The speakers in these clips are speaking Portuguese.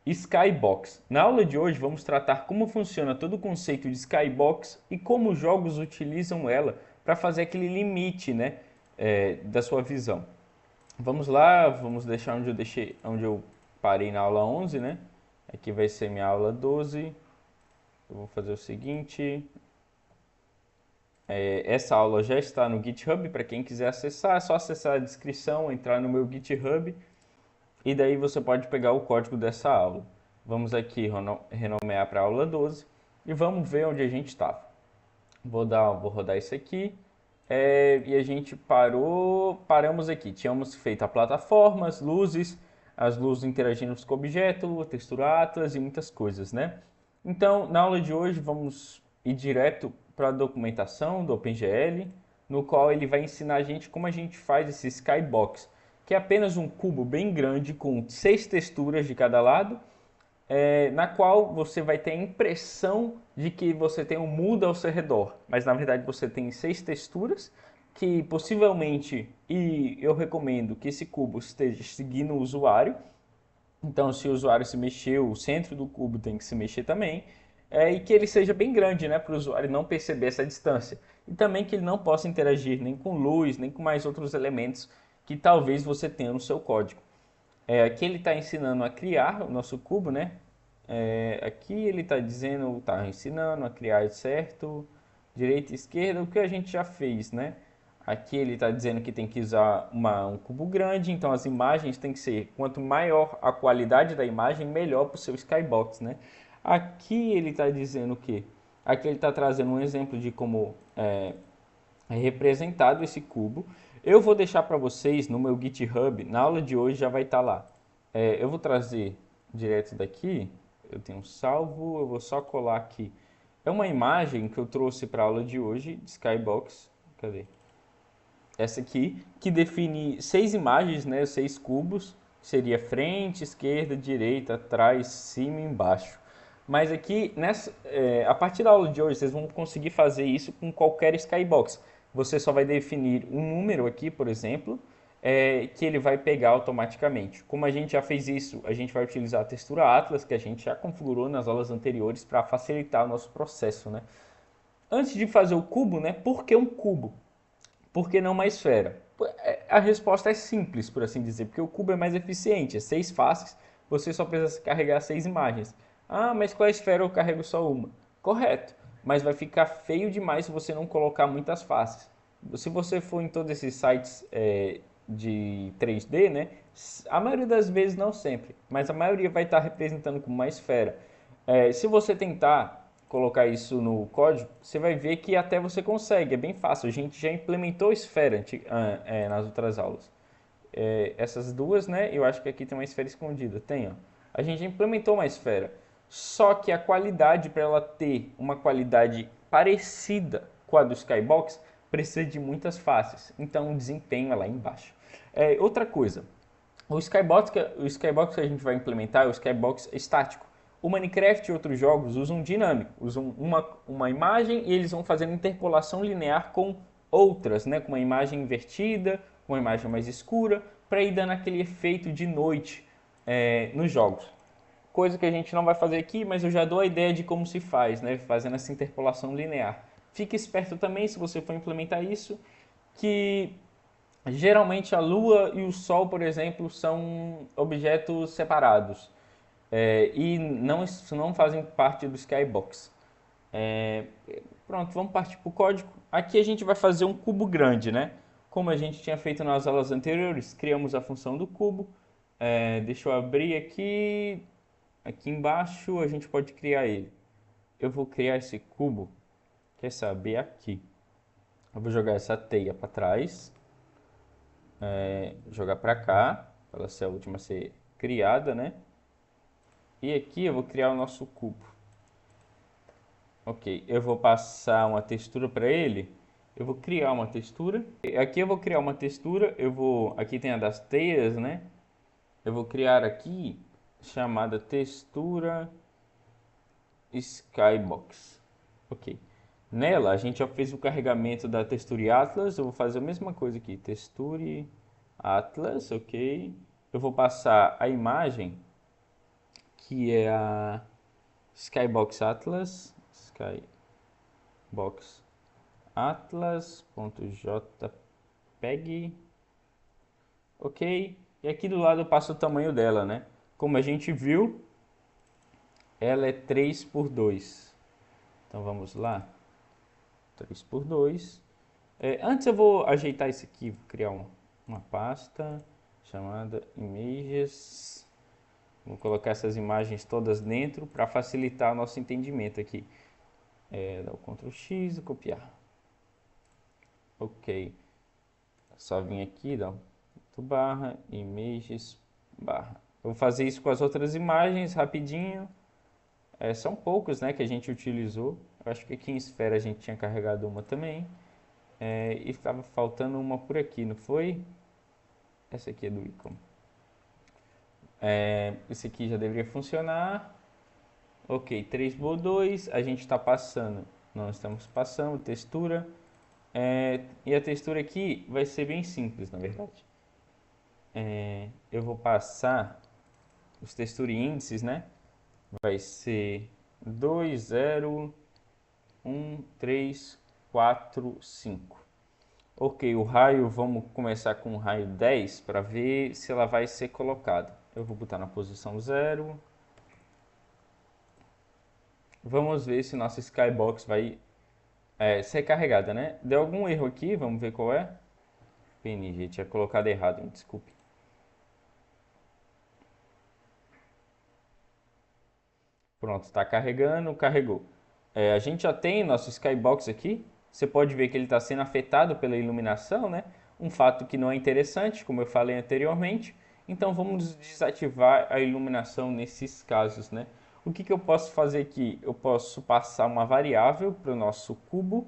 Skybox. Na aula de hoje vamos tratar como funciona todo o conceito de Skybox e como os jogos utilizam ela para fazer aquele limite, né, da sua visão. Vamos lá, vamos deixar onde eu parei na aula 11, né? Aqui vai ser minha aula 12. Eu vou fazer o seguinte, essa aula já está no GitHub, para quem quiser acessar, é só acessar a descrição, entrar no meu GitHub e daí você pode pegar o código dessa aula. Vamos aqui renomear para a aula 12 e vamos ver onde a gente estava. Vou rodar isso aqui. E a gente paramos aqui. Tínhamos feito a plataforma, as luzes interagindo com o objeto, a textura Atlas e muitas coisas, né? Então, na aula de hoje, vamos ir direto para a documentação do OpenGL, no qual ele vai ensinar a gente como a gente faz esse Skybox, que é apenas um cubo bem grande com 6 texturas de cada lado, na qual você vai ter a impressão de que você tem um mundo ao seu redor, mas na verdade você tem 6 texturas que possivelmente, e eu recomendo que esse cubo esteja seguindo o usuário. Então, se o usuário se mexeu, o centro do cubo tem que se mexer também, e que ele seja bem grande, né, para o usuário não perceber essa distância. E também que ele não possa interagir nem com luz, nem com mais outros elementos que talvez você tenha no seu código. Aqui ele está ensinando a criar o nosso cubo, né? Aqui ele está dizendo, está ensinando a criar certo, direita e esquerda, o que a gente já fez, né? Aqui ele está dizendo que tem que usar um cubo grande, então as imagens tem que ser, quanto maior a qualidade da imagem, melhor para o seu Skybox, né? Aqui ele está dizendo o quê? Aqui ele está trazendo um exemplo de como é representado esse cubo. Eu vou deixar para vocês no meu GitHub, na aula de hoje já vai estar lá. Eu vou trazer direto daqui, eu tenho salvo, eu vou só colar aqui. É uma imagem que eu trouxe para a aula de hoje, de Skybox, cadê? Essa aqui, que define 6 imagens, né, 6 cubos, seria frente, esquerda, direita, atrás, cima e embaixo. Mas aqui, a partir da aula de hoje, vocês vão conseguir fazer isso com qualquer Skybox. Você só vai definir um número aqui, por exemplo, que ele vai pegar automaticamente. Como a gente já fez isso, a gente vai utilizar a textura Atlas, que a gente já configurou nas aulas anteriores para facilitar o nosso processo, né? Antes de fazer o cubo, né? Por que um cubo? Por que não uma esfera? A resposta é simples, por assim dizer, porque o cubo é mais eficiente, é 6 faces, você só precisa carregar 6 imagens. Ah, mas com a esfera eu carrego só uma. Correto, mas vai ficar feio demais se você não colocar muitas faces. Se você for em todos esses sites de 3D, né, a maioria das vezes, não sempre, mas a maioria vai estar representando como uma esfera. Se você tentar colocar isso no código, você vai ver que até você consegue, é bem fácil. A gente já implementou esfera nas outras aulas. Essas duas, né? Eu acho que aqui tem uma esfera escondida. Tem, ó. A gente implementou uma esfera. Só que a qualidade, para ela ter uma qualidade parecida com a do Skybox, precisa de muitas faces. Então o desempenho é lá embaixo. Outra coisa, o Skybox que a gente vai implementar é o Skybox estático. O Minecraft e outros jogos usam dinâmico, usam uma imagem e eles vão fazendo interpolação linear com outras, né? Com uma imagem invertida, com uma imagem mais escura, para ir dando aquele efeito de noite nos jogos. Coisa que a gente não vai fazer aqui, mas eu já dou a ideia de como se faz, né? Fazendo essa interpolação linear. Fique esperto também, se você for implementar isso, que geralmente a Lua e o Sol, por exemplo, são objetos separados e não fazem parte do Skybox. É, Pronto, vamos partir para o código. Aqui a gente vai fazer um cubo grande, né? Como a gente tinha feito nas aulas anteriores, criamos a função do cubo. Deixa eu abrir aqui. Aqui embaixo a gente pode criar ele. Eu vou criar esse cubo, quer saber, aqui. Eu vou jogar essa teia para trás, jogar para cá, para ela ser a última a ser criada, né? E aqui eu vou criar o nosso cubo. Ok, eu vou passar uma textura para ele. Eu vou criar uma textura. Aqui eu vou criar uma textura. Aqui tem a das teias, né? Eu vou criar aqui chamada textura Skybox. Ok. Nela a gente já fez o carregamento da texture Atlas. Eu vou fazer a mesma coisa aqui. Texture Atlas, ok. Eu vou passar a imagem que é a Skybox Atlas, Skybox Atlas.jpg, ok? E aqui do lado eu passo o tamanho dela, né? Como a gente viu, ela é 3x2. Então vamos lá, 3x2. Antes eu vou ajeitar isso aqui, vou criar uma pasta chamada Images. Vou colocar essas imagens todas dentro para facilitar o nosso entendimento aqui. Dá o Ctrl X e copiar. Ok. Só vim aqui, dá barra, images, barra. Eu vou fazer isso com as outras imagens rapidinho. São poucos, né, que a gente utilizou. Eu acho que aqui em esfera a gente tinha carregado uma também. E estava faltando uma por aqui, não foi? Essa aqui é do ícone. Esse aqui já deveria funcionar. Ok, 3x2, a gente está passando. Não estamos passando, textura. E a textura aqui vai ser bem simples, na verdade. Eu vou passar os texture índices, né? Vai ser 2, 0, 1, 3, 4, 5. Ok, o raio, vamos começar com o raio 10 para ver se ela vai ser colocada. Eu vou botar na posição 0. Vamos ver se nossa Skybox vai ser carregada, né? Deu algum erro aqui, vamos ver qual é. PNG, tinha colocado errado, me desculpe. Pronto, está carregando, carregou. A gente já tem nosso Skybox aqui. Você pode ver que ele está sendo afetado pela iluminação, né? Um fato que não é interessante, como eu falei anteriormente. Então vamos desativar a iluminação nesses casos, né? O que eu posso fazer aqui? Eu posso passar uma variável para o nosso cubo.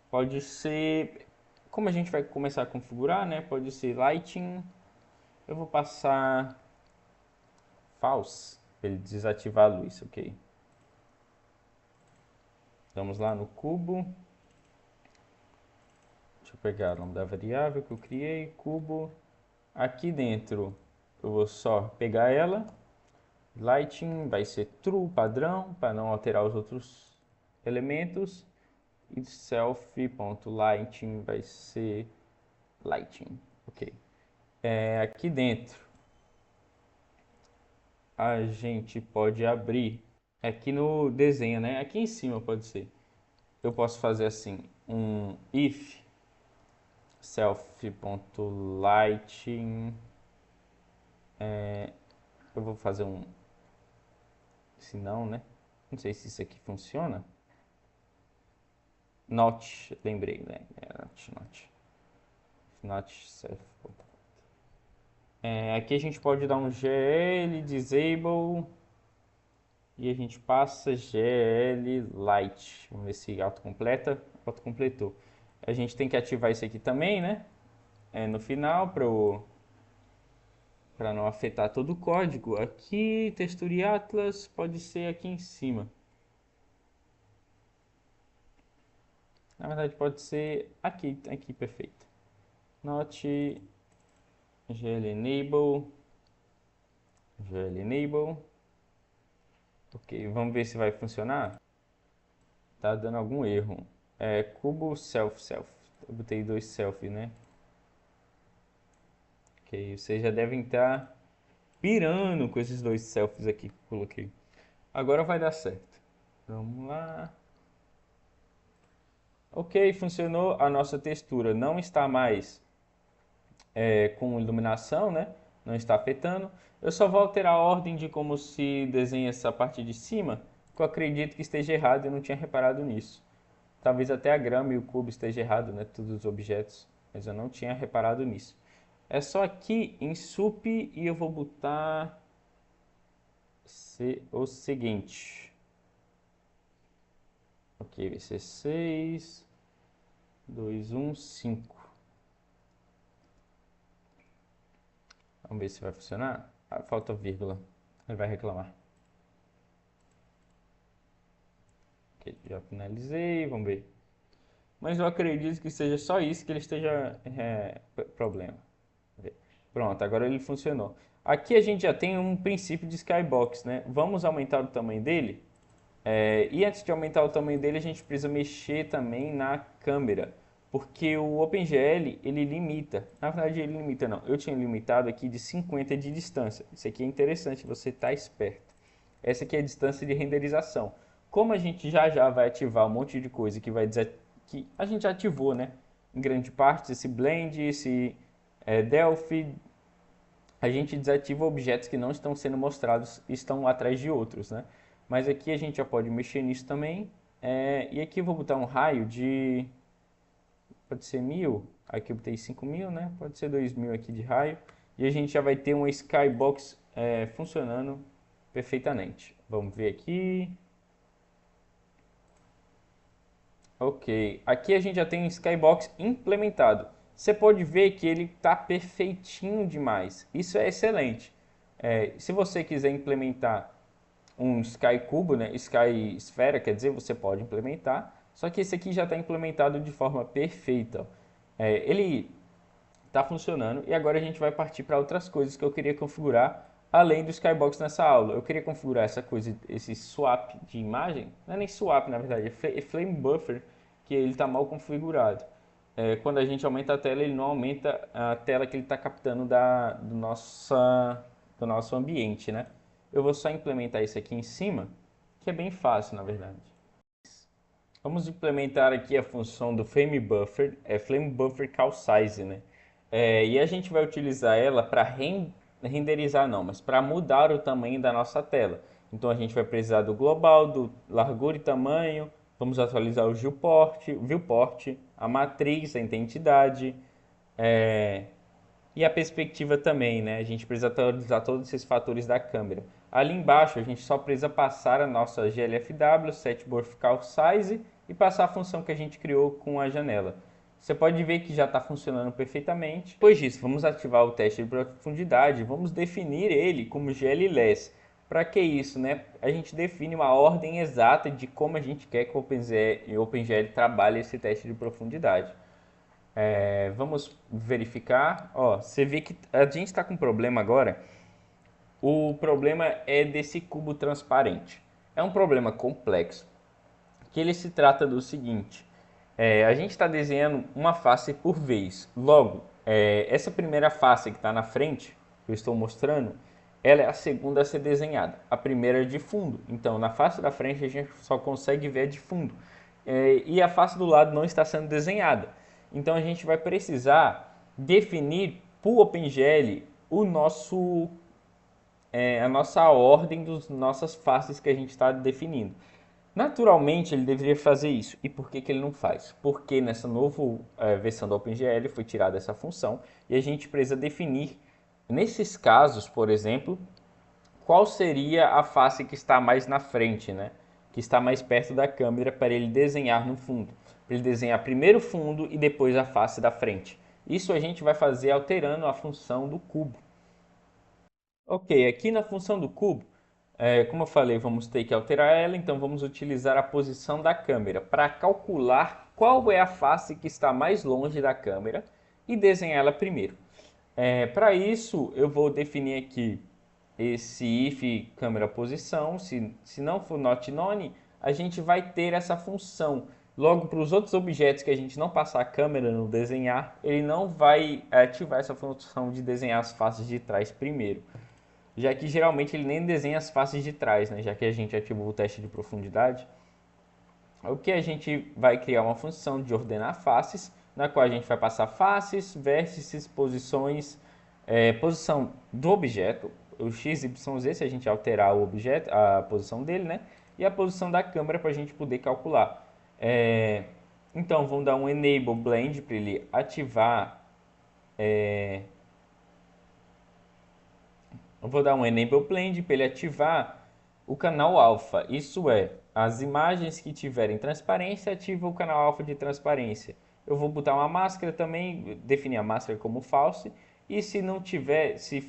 Pode ser, como a gente vai começar a configurar, né? Pode ser lighting. Eu vou passar false, para ele desativar a luz, ok? Vamos lá no cubo. Deixa eu pegar o nome da variável que eu criei, cubo. Aqui dentro eu vou só pegar ela. Lighting vai ser true, padrão, para não alterar os outros elementos. E self.lighting vai ser lighting, ok. Aqui dentro a gente pode abrir, aqui no desenho, né? Aqui em cima pode ser. Eu posso fazer assim, um if self.lighting. Eu vou fazer um, se não, né? Não sei se isso aqui funciona. Not, lembrei, né? Not self. Aqui a gente pode dar um GL disable e a gente passa GL light. Vamos ver se autocompleta. Autocompletou. A gente tem que ativar isso aqui também, né? No final para não afetar todo o código. Aqui, Texture Atlas, pode ser aqui em cima. Na verdade, pode ser aqui perfeito. Not GL Enable. Ok, vamos ver se vai funcionar. Tá dando algum erro. Cubo self. Eu botei 2 self, né? Ok, vocês já devem estar pirando com esses 2 selfies aqui que eu coloquei. Agora vai dar certo. Vamos lá. Ok, funcionou. A nossa textura não está mais com iluminação, né? Não está afetando. Eu só vou alterar a ordem de como se desenha essa parte de cima, que eu acredito que esteja errado e eu não tinha reparado nisso. Talvez até a grama e o cubo esteja errado, né? Todos os objetos, mas eu não tinha reparado nisso. É só aqui em sup e eu vou botar o seguinte. Ok, vai ser 6, 2, 1, 5. Vamos ver se vai funcionar. Falta vírgula. Ele vai reclamar. Ok, já finalizei, vamos ver. Mas eu acredito que seja só isso que ele esteja problema. Pronto, agora ele funcionou. Aqui a gente já tem um princípio de skybox, né? Vamos aumentar o tamanho dele. E antes de aumentar o tamanho dele, a gente precisa mexer também na câmera, porque o OpenGL ele limita. Na verdade, ele limita não. Eu tinha limitado aqui de 50 de distância. Isso aqui é interessante, você está esperto. Essa aqui é a distância de renderização. Como a gente já vai ativar um monte de coisa que a gente já ativou, né? Em grande parte, esse Blend, esse Delphi, a gente desativa objetos que não estão sendo mostrados, estão atrás de outros, né? Mas aqui a gente já pode mexer nisso também. E aqui eu vou botar um raio de, pode ser 1000, aqui eu botei 5000, né? Pode ser 2000 aqui de raio. E a gente já vai ter uma skybox funcionando perfeitamente. Vamos ver aqui. Ok, aqui a gente já tem um skybox implementado. Você pode ver que ele está perfeitinho demais. Isso é excelente. Se você quiser implementar um Sky Cubo, né? Sky Esfera, quer dizer, você pode implementar. Só que esse aqui já está implementado de forma perfeita. Ele está funcionando e agora a gente vai partir para outras coisas que eu queria configurar além do Skybox nessa aula. Eu queria configurar essa coisa, esse swap de imagem, não é nem swap na verdade, é Flame Buffer, que ele está mal configurado. Quando a gente aumenta a tela, ele não aumenta a tela que ele está captando do nosso ambiente, né? Eu vou só implementar isso aqui em cima, que é bem fácil na verdade. Vamos implementar aqui a função do Flame Buffer, Flame Buffer Call Size, né? E a gente vai utilizar ela para renderizar não, mas para mudar o tamanho da nossa tela. Então a gente vai precisar do global, do largura e tamanho, vamos atualizar o viewport, a matriz, a identidade, e a perspectiva também, né? A gente precisa atualizar todos esses fatores da câmera. Ali embaixo a gente só precisa passar a nossa GLFW, Set Call Size, e passar a função que a gente criou com a janela. Você pode ver que já está funcionando perfeitamente. Depois disso, vamos ativar o teste de profundidade, vamos definir ele como GLLess. Para que isso, né? A gente define uma ordem exata de como a gente quer que o OpenGL trabalhe esse teste de profundidade. Vamos verificar. Ó, você vê que a gente está com um problema agora. O problema é desse cubo transparente. É um problema complexo, que ele se trata do seguinte. A gente está desenhando uma face por vez. Logo, essa primeira face que está na frente, que eu estou mostrando, ela é a segunda a ser desenhada. A primeira é de fundo. Então, na face da frente, a gente só consegue ver a de fundo. E a face do lado não está sendo desenhada. Então, a gente vai precisar definir para o OpenGL a nossa ordem das nossas faces que a gente está definindo. Naturalmente, ele deveria fazer isso. E por que ele não faz? Porque nessa nova versão do OpenGL foi tirada essa função e a gente precisa definir, nesses casos, por exemplo, qual seria a face que está mais na frente, né? Que está mais perto da câmera para ele desenhar no fundo. Para ele desenhar primeiro o fundo e depois a face da frente. Isso a gente vai fazer alterando a função do cubo. Ok, aqui na função do cubo, como eu falei, vamos ter que alterar ela, então vamos utilizar a posição da câmera para calcular qual é a face que está mais longe da câmera e desenhar ela primeiro. Para isso, eu vou definir aqui esse if câmera posição, se não for not none, a gente vai ter essa função. Logo, para os outros objetos que a gente não passar a câmera no desenhar, ele não vai ativar essa função de desenhar as faces de trás primeiro. Já que geralmente ele nem desenha as faces de trás, né? Já que a gente ativou o teste de profundidade. O que a gente vai criar uma função de ordenar faces, na qual a gente vai passar faces, vértices, posições, posição do objeto, o x, y, z, se a gente alterar o objeto, a posição dele, né? E a posição da câmera para a gente poder calcular. Então, vamos dar um enable blend para ele ativar. Eu vou dar um enable blend para ele ativar o canal alfa. Isso é, as imagens que tiverem transparência, ativa o canal alfa de transparência. Eu vou botar uma máscara também, definir a máscara como false. E se não tiver, se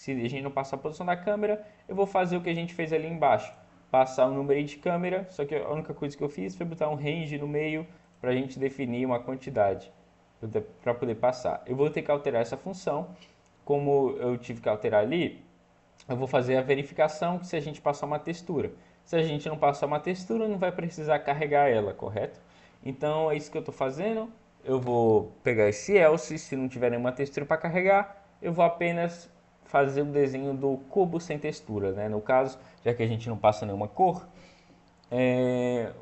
a gente não passar a posição da câmera, eu vou fazer o que a gente fez ali embaixo. Passar o número de câmera, só que a única coisa que eu fiz foi botar um range no meio para a gente definir uma quantidade para poder passar. Eu vou ter que alterar essa função. como eu tive que alterar ali, eu vou fazer a verificação se a gente passar uma textura. Se a gente não passar uma textura, não vai precisar carregar ela, correto? Então é isso que eu estou fazendo. Eu vou pegar esse else, se não tiver nenhuma textura para carregar, eu vou apenas fazer o desenho do cubo sem textura, né? No caso, já que a gente não passa nenhuma cor,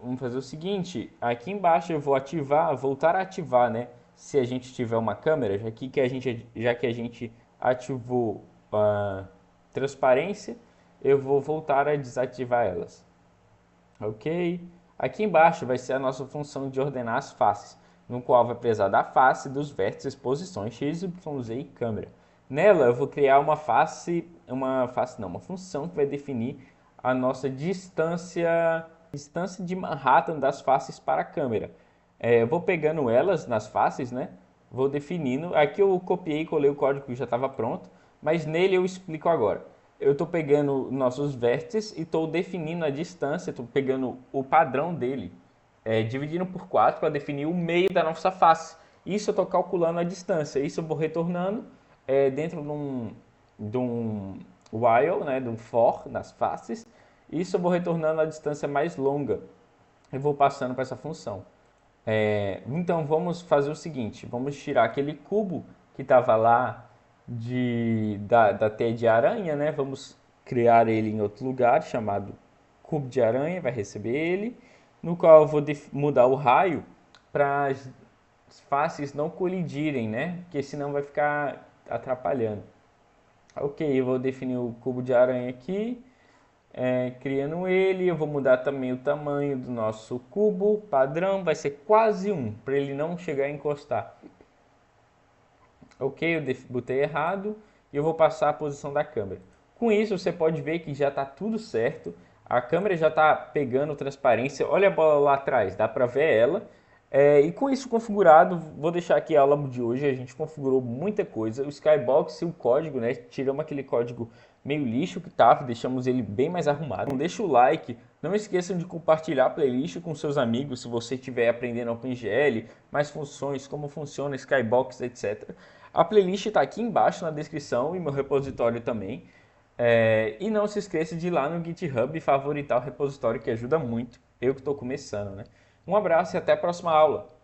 vamos fazer o seguinte, aqui embaixo eu vou ativar, voltar a ativar, né? Se a gente tiver uma câmera, já que a gente ativou a transparência, eu vou voltar a desativar elas. Ok? Aqui embaixo vai ser a nossa função de ordenar as faces, no qual vai precisar da face, dos vértices, posições, x, y, z e câmera. Nela eu vou criar uma função que vai definir a nossa distância de Manhattan das faces para a câmera. Eu vou pegando elas nas faces, né? Vou definindo. Aqui eu copiei e colei o código que já estava pronto, mas nele eu explico agora. Eu estou pegando nossos vértices e estou definindo a distância, estou pegando o padrão dele, dividindo por 4 para definir o meio da nossa face. Isso eu estou calculando a distância. Isso eu vou retornando dentro de um while, né, de um for nas faces. Isso eu vou retornando a distância mais longa e vou passando para essa função. Então vamos fazer o seguinte, vamos tirar aquele cubo que estava lá da teia de aranha, né? Vamos criar ele em outro lugar chamado cubo de aranha, vai receber ele, no qual eu vou mudar o raio para as faces não colidirem, né? Porque senão vai ficar atrapalhando. Ok, eu vou definir o cubo de aranha aqui, criando ele. Eu vou mudar também o tamanho do nosso cubo padrão, vai ser quase 1, para ele não chegar a encostar. Ok, eu botei errado e eu vou passar a posição da câmera. Com isso você pode ver que já está tudo certo, a câmera já está pegando transparência, olha a bola lá atrás, dá para ver ela. E com isso configurado, vou deixar aqui a aula de hoje, a gente configurou muita coisa, o Skybox e o código, né, tiramos aquele código meio lixo que estava, deixamos ele bem mais arrumado. Então deixa o like, não esqueçam de compartilhar a playlist com seus amigos se você estiver aprendendo OpenGL, mais funções, como funciona Skybox, etc. A playlist está aqui embaixo na descrição e meu repositório também. E não se esqueça de ir lá no GitHub e favoritar o repositório que ajuda muito, eu que estou começando, né? Um abraço e até a próxima aula!